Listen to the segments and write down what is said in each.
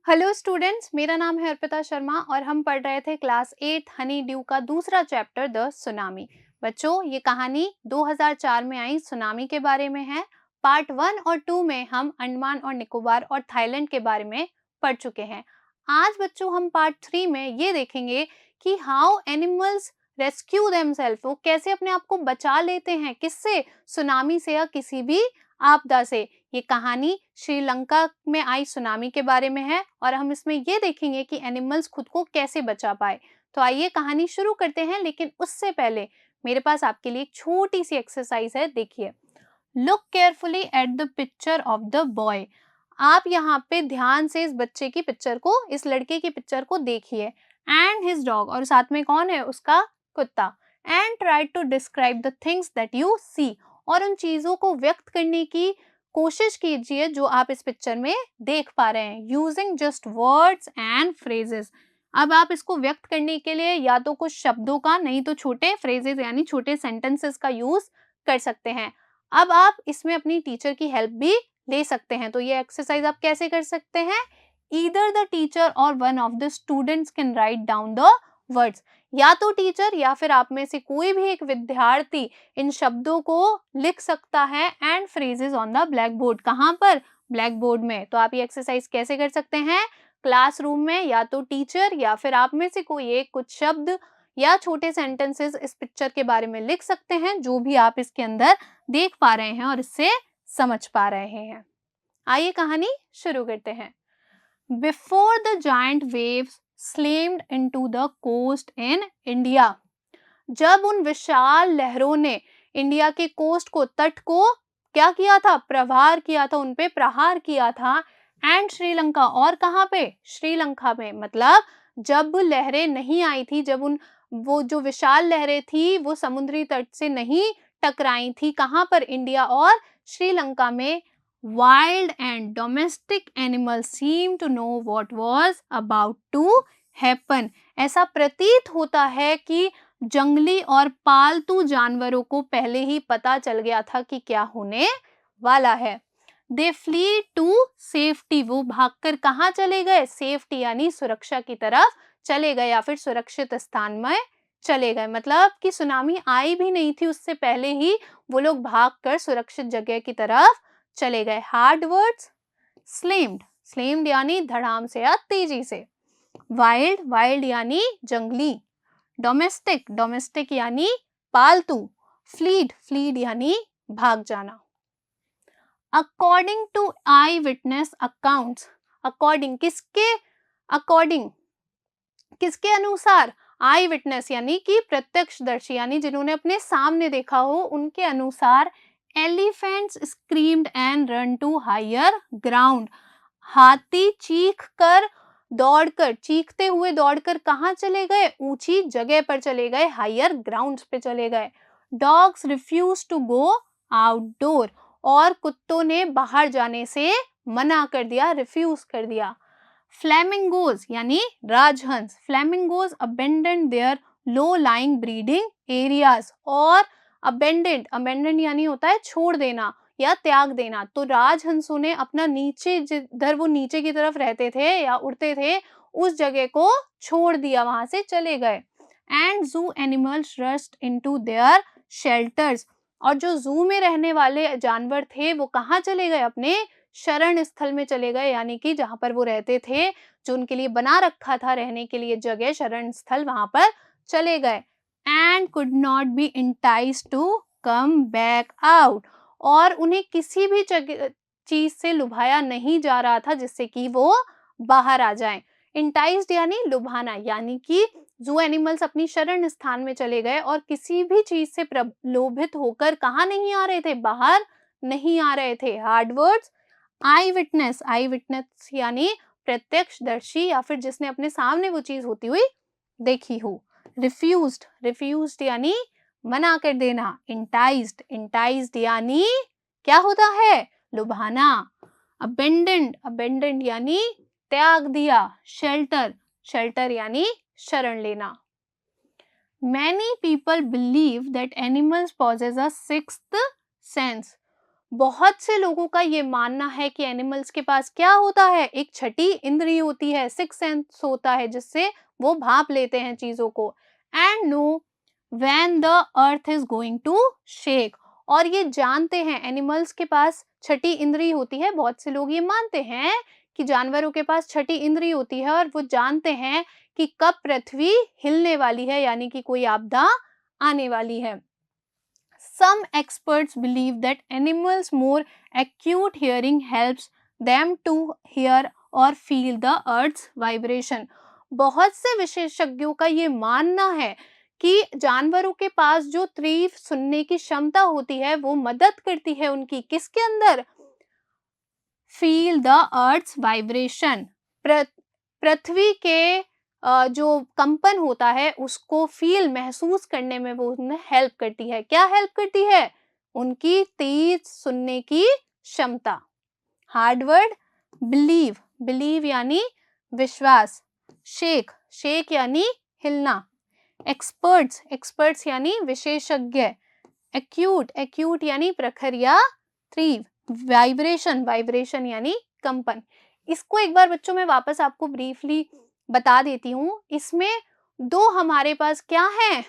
Hello students, मेरा नाम है अर्पिता शर्मा और हम पढ़ रहे थे क्लास 8 हनी ड्यू का दूसरा चैप्टर द सुनामी। बच्चों, ये कहानी 2004 में आई सुनामी के बारे में है। पार्ट 1 और 2 में हम अंडमान और निकोबार और थाईलैंड के बारे में पढ़ चुके हैं। आज बच्चों हम पार्ट 3 में ये देखेंगे कि हाउ एनिमल्स रेस्क्यू देमसेल्फ, वो कैसे अपने आप को बचा लेते हैं, किससे, सुनामी से या किसी भी आपदा से। ये कहानी श्रीलंका में आई सुनामी के बारे में है और हम इसमें ये देखेंगे कि एनिमल्स खुद को कैसे बचा पाए। तो आइए कहानी शुरू करते हैं, लेकिन उससे पहले मेरे पास आपके लिए एक छोटी सी एक्सरसाइज है। देखिए, look carefully at the picture of the boy. आप यहाँ पे ध्यान से इस बच्चे की पिक्चर को, इस लड़के की पिक्चर को देखिए, एंड हिज डॉग, और साथ में कौन है, उसका कुत्ता। And try to describe the things that you see, और उन चीजों को व्यक्त करने की कोशिश कीजिए जो आप इस पिक्चर में देख पा रहे हैं, using just words and phrases. अब आप इसको व्यक्त करने के लिए या तो कुछ शब्दों का, नहीं तो छोटे फ्रेजेस यानी छोटे सेंटेंसेस का यूज कर सकते हैं। अब आप इसमें अपनी टीचर की हेल्प भी ले सकते हैं। तो ये एक्सरसाइज आप कैसे कर सकते हैं? ईदर द टीचर और one of the students can write down the words. या तो टीचर या फिर आप में से कोई भी एक विद्यार्थी इन शब्दों को लिख सकता है and phrases on the black board. कहाँ पर? ब्लैक बोर्ड में। तो आप ये एक्सरसाइज कैसे कर सकते हैं? क्लासरूम में या तो टीचर या फिर आप में से कोई एक कुछ शब्द या छोटे सेंटेंसेस इस पिक्चर के बारे में लिख सकते हैं जो भी आप इसके अंदर देख पा रहे हैं और इससे समझ पा रहे हैं। आइए कहानी शुरू करते हैं। Before the giant waves slammed into the coast in India. जब उन विशाल लहरों ने इंडिया के कोस्ट को, तट को क्या किया था? प्रहार किया था, उनपे प्रहार किया था। एंड श्रीलंका, और कहाँ पे? श्रीलंका में। मतलब जब लहरें नहीं आई थी, जब वो जो विशाल लहरें थी वो समुद्री तट से नहीं टकराई थी। कहाँ पर? इंडिया और श्रीलंका में। Wild and domestic animal seem to know what was about to happen. ऐसा प्रतीत होता है कि जंगली और पालतू जानवरों को पहले ही पता चल गया था कि क्या होने वाला है। दे फ्ली टू सेफ्टी, वो भागकर कहाँ चले गए? सेफ्टी यानी सुरक्षा की तरफ चले गए या फिर सुरक्षित स्थान में चले गए। मतलब कि सुनामी आई भी नहीं थी, उससे पहले ही वो लोग भागकर सुरक्षित जगह की तरफ चले गए। हार्ड वर्ड्स, स्लेम्ड, स्लेम्ड यानी धड़ाम से या तेजी से। वाइल्ड, वाइल्ड यानी जंगली। डोमेस्टिक, डोमेस्टिक यानी पालतू। फ्लीड, फ्लीड यानी भाग जाना। According to eye witness accounts, according किसके? अकॉर्डिंग किसके अनुसार? आई विटनेस यानी कि प्रत्यक्षदर्शी, यानी जिन्होंने अपने सामने देखा हो, उनके अनुसार elephants screamed and run to higher ground. हाथी चीखकर, दौड़कर, चीखते हुए दौड़कर कहाँ चले गए? ऊंची जगह पर चले गए, हायर ग्राउंड्स पे चले गए। Dogs refuse to go outdoor, और कुत्तों ने बाहर जाने से मना कर दिया, रिफ्यूज कर दिया। फ्लैमिंगोज यानी राजहंस, flamingos abandoned their low lying breeding areas, और अबेंडेंड, अबेंडेंड यानी होता है छोड़ देना या त्याग देना। तो राजहंसों ने अपना नीचे, जिधर वो नीचे की तरफ रहते थे या उड़ते थे, उस जगह को छोड़ दिया, वहां से चले गए। एंड जू animals rushed into their shelters, और जो जू में रहने वाले जानवर थे वो कहाँ चले गए? अपने शरण स्थल में चले गए, यानी कि जहां पर वो रहते थे, जो उनके लिए बना रखा था रहने के लिए जगह, शरण स्थल, वहां पर चले गए। And could not be enticed to come back out, और उन्हें किसी भी चीज से लुभाया नहीं जा रहा था जिससे कि वो बाहर आ जाएं। इंटाइज्ड यानी लुभाना, यानी कि जू एनिमल्स अपनी शरण स्थान में चले गए और किसी भी चीज से प्रलोभित होकर कहाँ नहीं आ रहे थे? बाहर नहीं आ रहे थे। हार्ड वर्ड्स, आई विटनेस, आई विटनेस यानी प्रत्यक्षदर्शी या फिर जिसने अपने सामने वो चीज होती हुई देखी हो। रिफ्यूज्ड, रिफ्यूज्ड यानी मना कर देना। इंटाइज्ड, इंटाइज्ड यानी क्या होता है? लुभाना। अबेंडेंड, अबेंडेंड यानी त्याग दिया। शेल्टर, शेल्टर यानी शरण लेना। Many people believe that animals possess a sixth sense. बहुत से लोगों का ये मानना है कि एनिमल्स के पास क्या होता है, एक छठी इंद्री होती है, सिक्स सेंस होता है, जिससे वो भाप लेते हैं चीजों को। And know when the earth is going to shake, और ये जानते हैं, एनिमल्स के पास छठी इंद्री होती है। बहुत से लोग ये मानते हैं कि जानवरों के पास छठी इंद्री होती है और वो जानते हैं कि कब पृथ्वी हिलने वाली है, यानी कि कोई आपदा आने वाली है। Some experts believe that animals' more acute hearing helps them to hear or feel the earth's vibration. बहुत से विशेषज्ञों का ये मानना है कि जानवरों के पास जो तीव्र सुनने की क्षमता होती है वो मदद करती है उनकी किसके अंदर, फील द अर्थ्स वाइब्रेशन, पृथ्वी के जो कंपन होता है उसको फील, महसूस करने में वो उन्हें हेल्प करती है। क्या हेल्प करती है, उनकी तेज सुनने की क्षमता। हार्ड वर्ड बिलीव, बिलीव यानी विश्वास, शेक, शेक यानी हिलना, एक्सपर्ट्स, एक्सपर्ट्स यानी विशेषज्ञ, एक्यूट, एक्यूट यानी प्रखर या तीव्र, वाइब्रेशन, वाइब्रेशन यानी कंपन। इसको एक बार बच्चों मैं वापस आपको ब्रीफली बता देती हूँ। इसमें दो हमारे पास क्या है,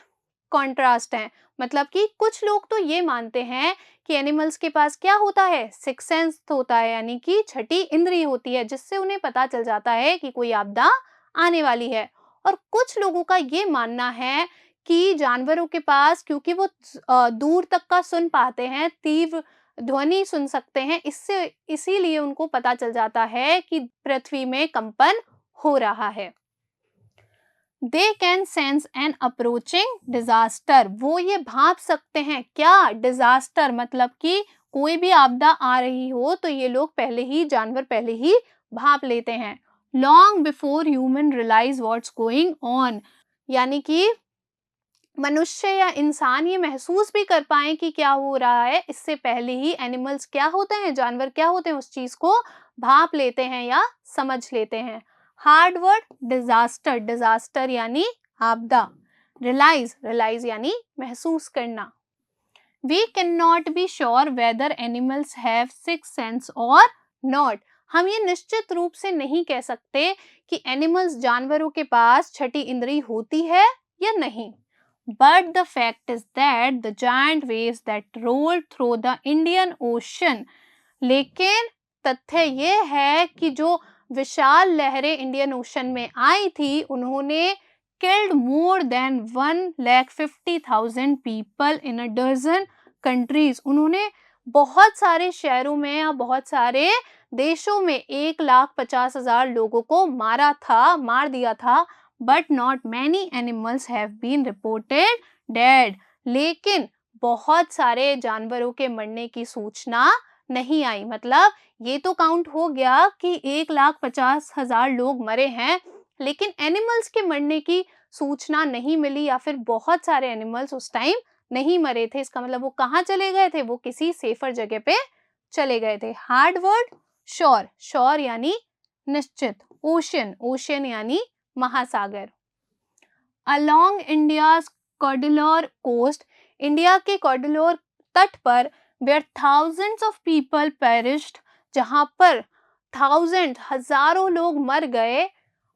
कॉन्ट्रास्ट है। मतलब कि कुछ लोग तो ये मानते हैं कि एनिमल्स के पास क्या होता है, सिक्स सेंस होता है, यानी कि छठी इंद्री होती है, जिससे उन्हें पता चल जाता है कि कोई आपदा आने वाली है। और कुछ लोगों का ये मानना है कि जानवरों के पास, क्योंकि वो दूर तक का सुन पाते हैं, तीव्र ध्वनि सुन सकते हैं, इससे इसीलिए उनको पता चल जाता है कि पृथ्वी में कंपन हो रहा है। They can sense an approaching disaster, वो ये भाप सकते हैं क्या, डिजास्टर, मतलब कि कोई भी आपदा आ रही हो तो ये लोग पहले ही, जानवर पहले ही भाप लेते हैं। Long before human realise what's going on, यानी कि मनुष्य या इंसान ये महसूस भी कर पाए कि क्या हो रहा है, इससे पहले ही एनिमल्स क्या होते हैं, जानवर क्या होते हैं, उस चीज को भाप लेते हैं या समझ लेते हैं। हार्ड वर्ड डिजास्टर, डिजास्टर यानी आपदा, रियलाइज, रियलाइज यानी महसूस करना। We can not be sure whether animals have six sense और नॉट, हम ये निश्चित रूप से नहीं कह सकते कि एनिमल्स, जानवरों के पास छठी इंद्री होती है या नहीं। But the fact is that the giant waves that rolled through the Indian Ocean, लेकिन तथ्य ये है कि जो विशाल लहरें इंडियन ओशन में आई थी, उन्होंने killed more than 1,50,000 people in a dozen countries, उन्होंने बहुत सारे शहरों में या बहुत सारे देशों में 1,50,000 लोगों को मारा था, मार दिया था। But not many animals have been reported dead, लेकिन बहुत सारे जानवरों के मरने की सूचना नहीं आई। मतलब ये तो काउंट हो गया कि 1,50,000 लोग मरे हैं, लेकिन एनिमल्स के मरने की सूचना नहीं मिली, या फिर बहुत सारे एनिमल्स उस टाइम नहीं मरे थे। इसका मतलब वो कहाँ चले गए थे, वो किसी सेफर जगह पे चले गए थे। हार्ड वर्ड श्योर, श्योर यानी निश्चित, ओशन, ओशन यानी महासागर। Along India's Cuddalore coast, India के कॉर्डिलोर तट पर, where thousands of people perished, जहां पर थाउजेंड, हजारों लोग मर गए।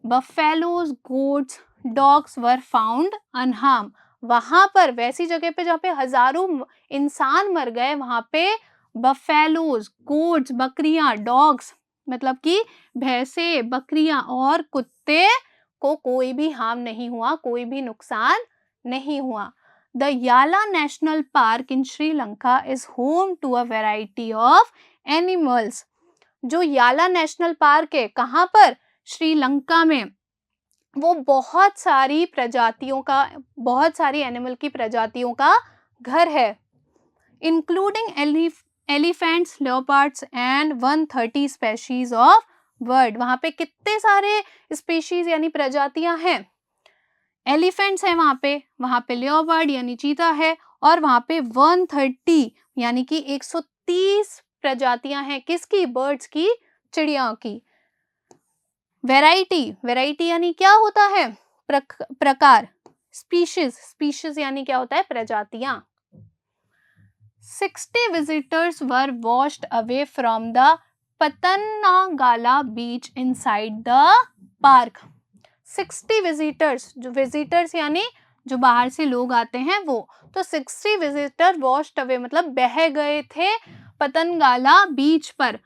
Buffaloes, goats, dogs were found unharmed, वहां पर, वैसी जगह पे जहाँ पे हजारों इंसान मर गए, वहां पे बफेलोज, गोट्स, बकरियां, डॉग्स मतलब कि भैंसे, बकरियां और कुत्ते को कोई भी हार्म नहीं हुआ, कोई भी नुकसान नहीं हुआ। The Yala national park in Sri Lanka is home to a variety of animals, जो याला नेशनल पार्क है, कहाँ पर, श्रीलंका में, वो बहुत सारी प्रजातियों का, बहुत सारी एनिमल की प्रजातियों का घर है, including elephants, leopards and 130 species of bird. वहां पे कितने सारे स्पीशीज यानी प्रजातियां हैं, एलिफेंट्स है वहां पे लेपर्ड यानी चीता है, और वहां पे 130 यानी कि 130 प्रजातियां हैं, किसकी, बर्ड्स की, चिड़ियाओं की। वैरायटी, वैरायटी यानी क्या होता है, प्रकार, स्पीशीज, स्पीशीज यानी क्या होता है, प्रजातियां। 60 visitors were washed away from the Patannagala beach inside the park. 60 visitors, जो visitors यानी जो बाहर से लोग आते हैं वो, तो 60 विजिटर वॉश्ड अवे मतलब बह गए थे पतनगाला बीच पर.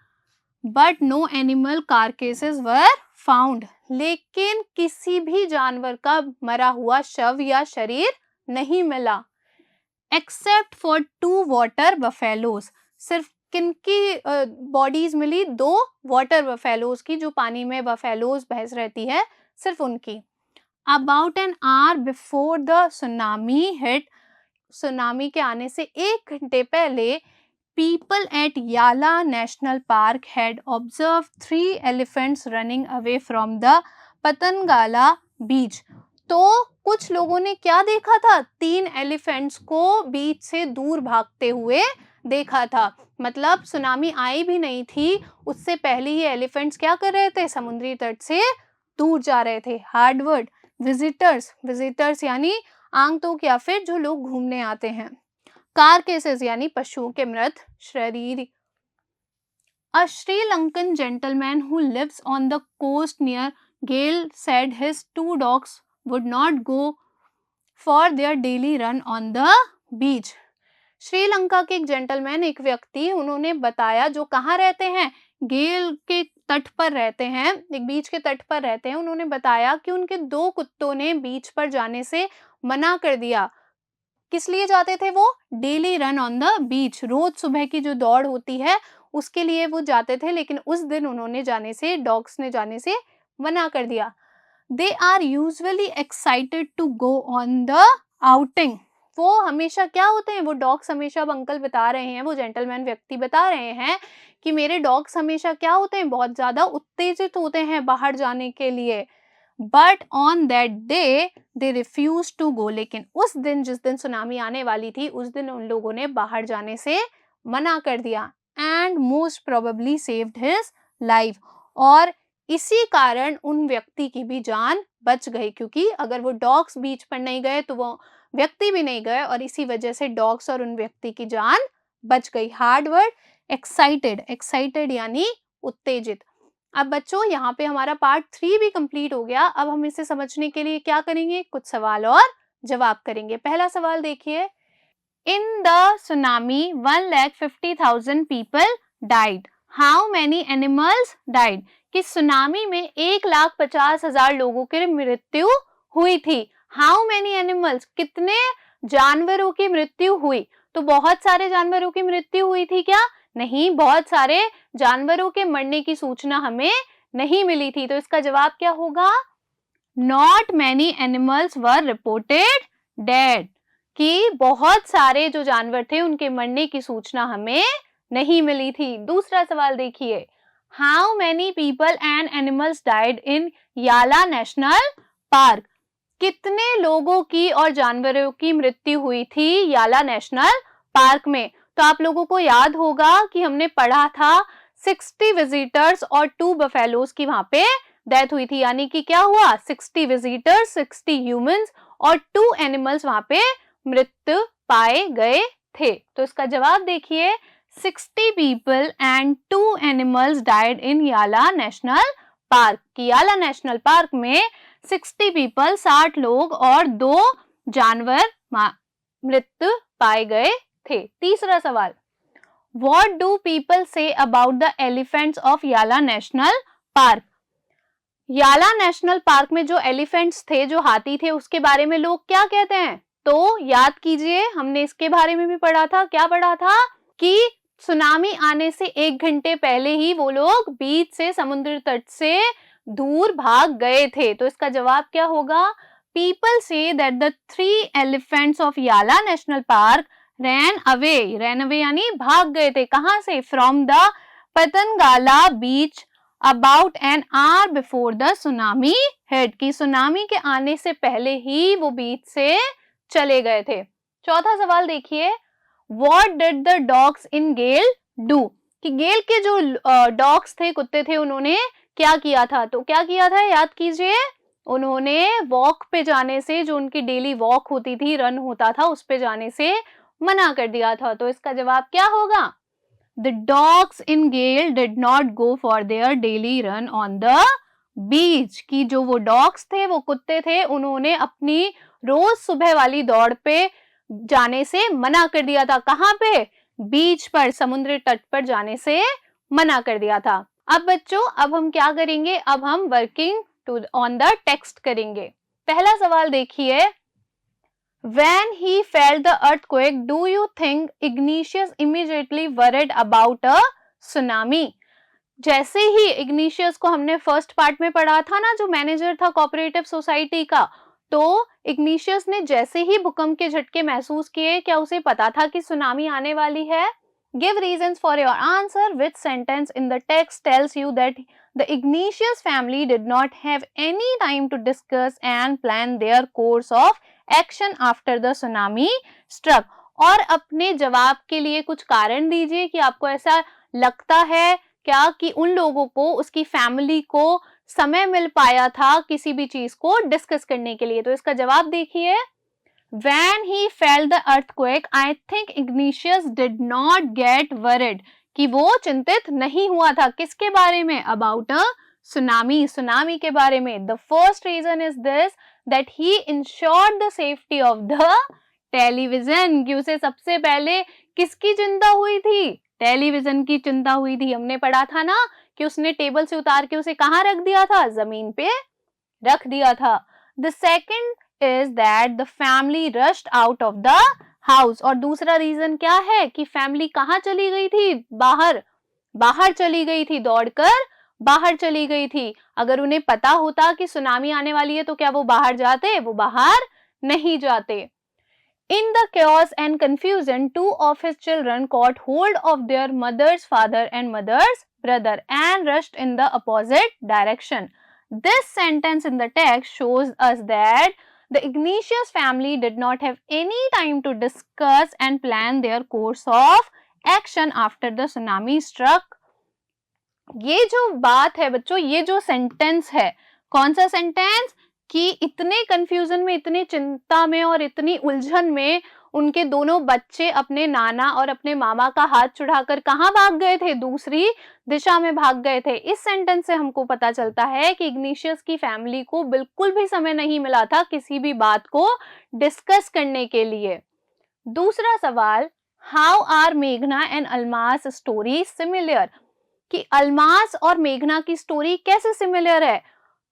But no animal carcasses were found, लेकिन किसी भी जानवर का मरा हुआ शव या शरीर नहीं मिला. एक्सेप्ट फॉर 2 वाटर बफेलोज, सिर्फ किनकी बॉडीज मिली? 2 वाटर बफेलोज की, जो पानी में बफेलोज भैंस रहती है, सिर्फ उनकी. About an hour before the tsunami hit, tsunami के आने से 1 घंटे पहले people at Yala National Park had observed 3 elephants running away from the Patangala beach. तो कुछ लोगों ने क्या देखा था? 3 एलिफेंट्स को बीच से दूर भागते हुए देखा था. मतलब सुनामी आई भी नहीं थी, उससे पहले ही एलिफेंट्स क्या कर रहे थे? समुद्री तट से दूर जा रहे थे. Hard word. विजिटर्स, विजिटर्स यानी आगंतुक या फिर जो लोग घूमने आते हैं. कार्केसेस यानी पशुओं के मृत शरीर. A Sri Lankan gentleman who lives on the coast near Gale said his 2 dogs would not go for their daily run on the beach. Sri Lanka के एक जेंटलमैन, एक व्यक्ति, उन्होंने बताया, जो कहाँ रहते हैं? गेल के तट पर रहते हैं, एक बीच के तट पर रहते हैं. उन्होंने बताया कि उनके 2 कुत्तों ने बीच पर जाने से मना कर दिया. किस लिए जाते थे वो? Daily run on the beach, रोज सुबह की जो दौड़ होती है उसके लिए वो जाते थे, लेकिन उस दिन उन्होंने जाने से, डॉग्स ने जाने से मना कर दिया. They are usually excited to go on the outing. वो हमेशा क्या होते हैं? वो डॉग्स हमेशा, अब अंकल बता रहे हैं, वो जेंटलमैन व्यक्ति बता रहे हैं कि मेरे डॉग्स हमेशा क्या होते हैं? बहुत ज्यादा उत्तेजित होते हैं बाहर जाने के लिए. But on that day they refuse to go, लेकिन उस दिन, जिस दिन सुनामी आने वाली थी, उस दिन उन लोगों ने बाहर जाने से मना कर दिया. And most probably saved his life, और इसी कारण उन व्यक्ति की भी जान बच गई, क्योंकि अगर वो डॉग्स बीच पर नहीं गए तो वो व्यक्ति भी नहीं गए, और इसी वजह से डॉग्स और उन व्यक्ति की जान बच गई. Hard word. एक्साइटेड, एक्साइटेड यानी उत्तेजित. अब बच्चों, यहाँ पे हमारा पार्ट 3 भी कंप्लीट हो गया. अब हम इसे समझने के लिए क्या करेंगे? कुछ सवाल और जवाब करेंगे. पहला सवाल देखिए. In the tsunami 1,50,000 people died. How many animals died? कि सुनामी में 1,50,000 लोगों की मृत्यु हुई थी. How many animals? कितने जानवरों की मृत्यु हुई? तो बहुत सारे जानवरों की मृत्यु हुई थी क्या? नहीं, बहुत सारे जानवरों के मरने की सूचना हमें नहीं मिली थी. तो इसका जवाब क्या होगा? Not many animals were reported dead. कि बहुत सारे जो जानवर थे उनके मरने की सूचना हमें नहीं मिली थी. दूसरा सवाल देखिए. How many people and animals died in याला नेशनल पार्क? कितने लोगों की और जानवरों की मृत्यु हुई थी याला नेशनल पार्क में? तो आप लोगों को याद होगा कि हमने पढ़ा था 60 विजिटर्स और 2 बफेलोज की वहां पे डेथ हुई थी. यानी कि क्या हुआ? 60 विजिटर्स, 60 ह्यूमंस और 2 एनिमल्स वहां पे मृत पाए गए थे. तो इसका जवाब देखिए. 60 people and 2 animals died in याला नेशनल पार्क. कि याला नेशनल पार्क में 60 people, 60 लोग और 2 जानवर मृत पाए गए थे. तीसरा सवाल. What do people say about the elephants of याला नेशनल पार्क? याला नेशनल पार्क में जो एलिफेंट्स थे, जो हाथी थे, उसके बारे में लोग क्या कहते हैं? तो याद कीजिए, हमने इसके बारे में भी पढ़ा था. क्या पढ़ा था? कि सुनामी आने से 1 घंटे पहले ही वो लोग बीच से, समुद्र तट से दूर भाग गए थे. तो इसका जवाब क्या होगा? People say that the 3 elephants of याला national park ran away. ran away यानी भाग गए थे. कहां से? From the Patangala beach about an hour before the tsunami hit. कि सुनामी के आने से पहले ही वो बीच से चले गए थे. चौथा सवाल देखिए. What did the dogs in Gale do? कि गेल के जो डॉग्स थे, कुत्ते थे, उन्होंने क्या किया था? तो क्या किया था? याद कीजिए. उन्होंने वॉक पे जाने से, जो उनकी डेली वॉक होती थी, रन होता था, उस पे जाने से मना कर दिया था। तो इसका जवाब क्या होगा? The dogs in Gale did not go for their daily run on the beach। कि जो वो डॉग्स थे, वो कुत्ते थे, उन्होंने अपनी रोज सुबह वाली दौड़ पे जाने से मना कर दिया था। कहाँ पे? बीच पर, समुद्री तट पर जाने से मना कर दिया था। अब बच्चों, अब हम क्या करेंगे? अब हम working to on the text करेंगे। पहला सवाल देखिए, When he felt the earthquake, do you think Ignatius immediately worried about a tsunami? जैसे ही इग्निशियस को हमने फर्स्ट पार्ट में पढ़ा था ना, जो मैनेजर था कोऑपरेटिव सोसाइटी का, तो इग्निशियस ने जैसे ही भूकंप के झटके महसूस किए, क्या उसे पता था कि सुनामी आने वाली है? Give reasons for your answer. Which sentence in the text tells you that the Ignatius family did not have any time to discuss and plan their course of action after the tsunami struck? और अपने जवाब के लिए कुछ कारण दीजिए कि आपको ऐसा लगता है क्या कि उन लोगों को, उसकी फैमिली को समय मिल पाया था किसी भी चीज को डिस्कस करने के लिए। तो इसका जवाब देखिए, When he felt the earthquake, I think Ignatius did not get worried। कि वो चिंतित नहीं हुआ था। किसके बारे में? About a tsunami, सुनामी के बारे में। The first reason is this, that he ensured the safety of the television। कि उसे सबसे पहले किसकी चिंता हुई थी? टेलीविजन की चिंता हुई थी। हमने पढ़ा था ना कि उसने टेबल से उतार के उसे कहाँ रख दिया था? जमीन पे रख दिया था। The second is that the family rushed out of the house। और दूसरा रीजन क्या है कि फैमिली कहाँ चली गई थी? बाहर चली गई थी, दौड़कर बाहर चली गई थी। अगर उन्हें पता होता कि सुनामी आने वाली है तो क्या वो बाहर जाते? वो बाहर नहीं जाते। In the chaos and confusion, two of his children caught hold of their mother's father and mother's brother and rushed in the opposite direction। This sentence in the text shows us that the Ignatius family did not have any time to discuss and plan their course of action after the tsunami struck। ये जो बात है बच्चों, ये जो sentence है, कौन सा सेंटेंस? कि इतने कंफ्यूजन में, इतनी चिंता में और इतनी उलझन में उनके दोनों बच्चे अपने नाना और अपने मामा का हाथ छुड़ाकर कहाँ भाग गए थे? दूसरी दिशा में भाग गए थे। इस सेंटेंस से हमको पता चलता है कि इग्निशियस की फैमिली को बिल्कुल भी समय नहीं मिला था किसी भी बात को डिस्कस करने के लिए। दूसरा सवाल, हाउ आर मेघना एंड अलमास स्टोरी सिमिलर? कि अलमास और मेघना की स्टोरी कैसे सिमिलर है?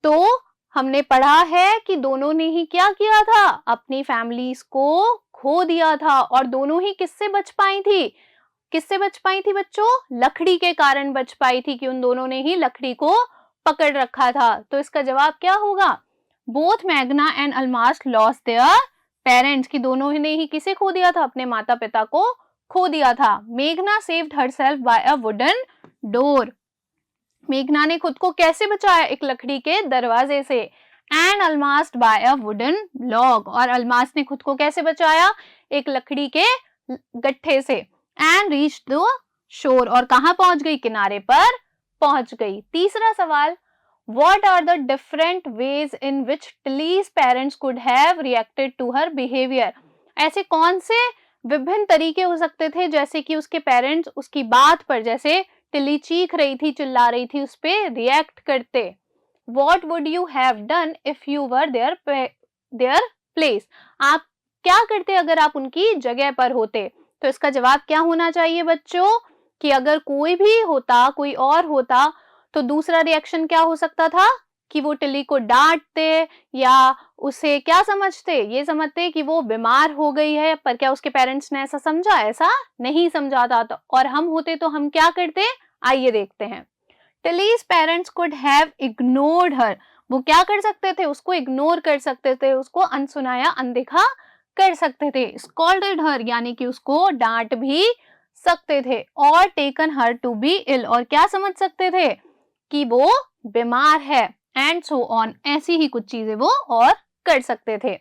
तो हमने पढ़ा है कि दोनों ने ही क्या किया था? अपनी फैमिलीज को खो दिया था। और दोनों ही किससे बच पाई थी? किससे बच पाई थी बच्चों? लकड़ी के कारण बच पाई थी, कि उन दोनों ने ही लकड़ी को पकड़ रखा था। तो इसका जवाब क्या होगा? Both Magna and Almas lost their parents. कि दोनों ने ही किसे खो दिया था? अपने माता पिता को खो दिया था। मेघना saved herself bye a wooden door. मेघना ने खुद को कैसे बचाया? एक लकड़ी के दरवाजे से। And Almas by a wooden log. और अलमास ने खुद को कैसे बचाया? एक लकड़ी के गट्ठे से। And reach the shore. और कहां पहुंच गई? किनारे पर पहुंच गई। तीसरा सवाल, What are the different ways in which Tilly's parents could have reacted to her behavior? ऐसे कौन से विभिन्न तरीके हो सकते थे जैसे कि उसके पेरेंट्स उसकी बात पर, जैसे टिली चीख रही थी, चिल्ला रही थी, उस पे रिएक्ट करते। What would you have done if you were their place? आप क्या करते अगर आप उनकी जगह पर होते? तो इसका जवाब क्या होना चाहिए बच्चों? कि अगर कोई भी होता, कोई और होता, तो दूसरा रिएक्शन क्या हो सकता था? कि वो टिली को डांटते या उसे क्या समझते? ये समझते कि वो बीमार हो गई है। पर क्या उसके पेरेंट्स ने ऐसा समझा? ऐसा नहीं समझा था। तो और हम होते तो हम क्या करते? आइए देखते हैं। टिलीज parents could have ignored her. वो क्या कर सकते थे? उसको इग्नोर कर सकते थे, उसको अनसुनाया, अनदेखा कर सकते थे। स्कॉल्डेड हर, यानी कि उसको डांट भी सकते थे। और taken her to be ill, और क्या समझ सकते थे? कि वो बीमार है। एंड सो ऑन, ऐसी ही कुछ चीजें वो और कर सकते थे।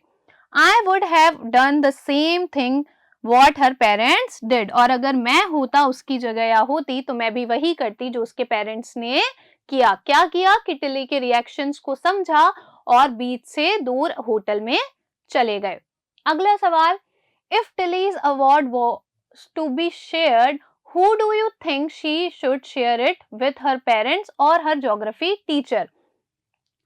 I would have done the same thing what her parents did. और अगर मैं होता उसकी जगह या होती तो मैं भी वही करती जो उसके पेरेंट्स ने किया। क्या किया? कि टिली के रिएक्शंस को समझा और बीच से दूर होटल में चले गए। अगला सवाल, If Tilly's award was to be shared, who do you think she should share it with, her parents or her geography teacher?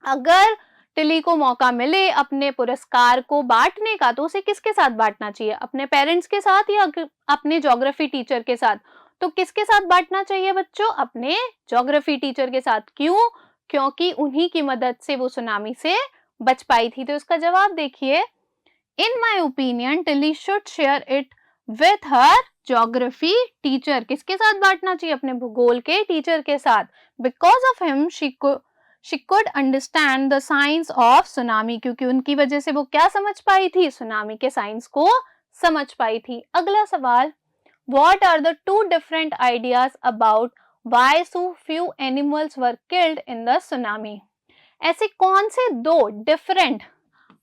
अगर टिली को मौका मिले अपने पुरस्कार को बांटने का तो उसे किसके साथ बांटना चाहिए, अपने पेरेंट्स के साथ या अपने ज्योग्राफी टीचर के साथ? तो किसके साथ बांटना चाहिए बच्चों? अपने ज्योग्राफी टीचर के साथ। क्यों? क्योंकि उन्हीं की मदद से वो सुनामी से बच पाई थी। तो इसका जवाब देखिए, in my opinion Tilly should share it with her geography teacher. किसके साथ बांटना चाहिए? अपने भूगोल के टीचर के साथ। Because of him she could understand the science of tsunami, क्योंकि उनकी वजह से वो क्या समझ पाई थी? सुनामी के साइंस को समझ पाई थी। अगला सवाल, what are the two different ideas about why so few animals were killed in the tsunami? ऐसे कौन से दो डिफरेंट,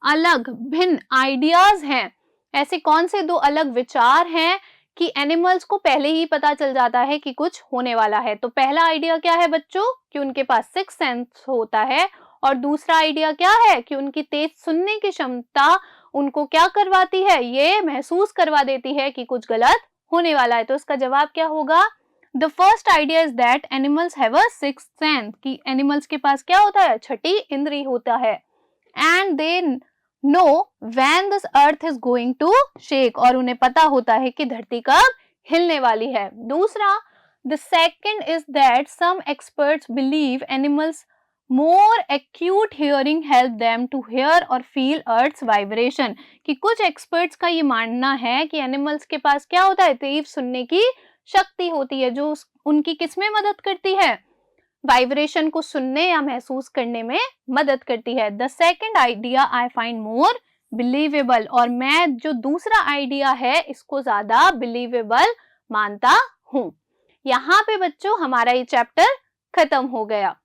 अलग, भिन्न आइडियाज हैं, ऐसे कौन से दो अलग विचार हैं कि एनिमल्स को पहले ही पता चल जाता है कि कुछ होने वाला है? तो पहला आइडिया क्या है बच्चों? कि उनके पास सिक्स सेंस होता है। और दूसरा आइडिया क्या है? कि उनकी तेज सुनने की क्षमता उनको क्या करवाती है? ये महसूस करवा देती है कि कुछ गलत होने वाला है। तो इसका जवाब क्या होगा? The first idea is that animals have a sixth sense, कि एनिमल्स के पास क्या होता है? छठी इंद्री होता है। And they know when this earth is going to shake, और उन्हें पता होता है कि धरती कब हिलने वाली है। दूसरा, the second is that some experts believe animals more acute hearing help them to hear और फील अर्थ्स वाइब्रेशन, कि कुछ एक्सपर्ट्स का ये मानना है कि एनिमल्स के पास क्या होता है? तेज सुनने की शक्ति होती है, जो उनकी किसमें मदद करती है? वाइब्रेशन को सुनने या महसूस करने में मदद करती है। The second idea I find more believable, और मैं जो दूसरा आइडिया है इसको ज्यादा बिलीवेबल मानता हूं। यहाँ पे बच्चों हमारा ये चैप्टर खत्म हो गया।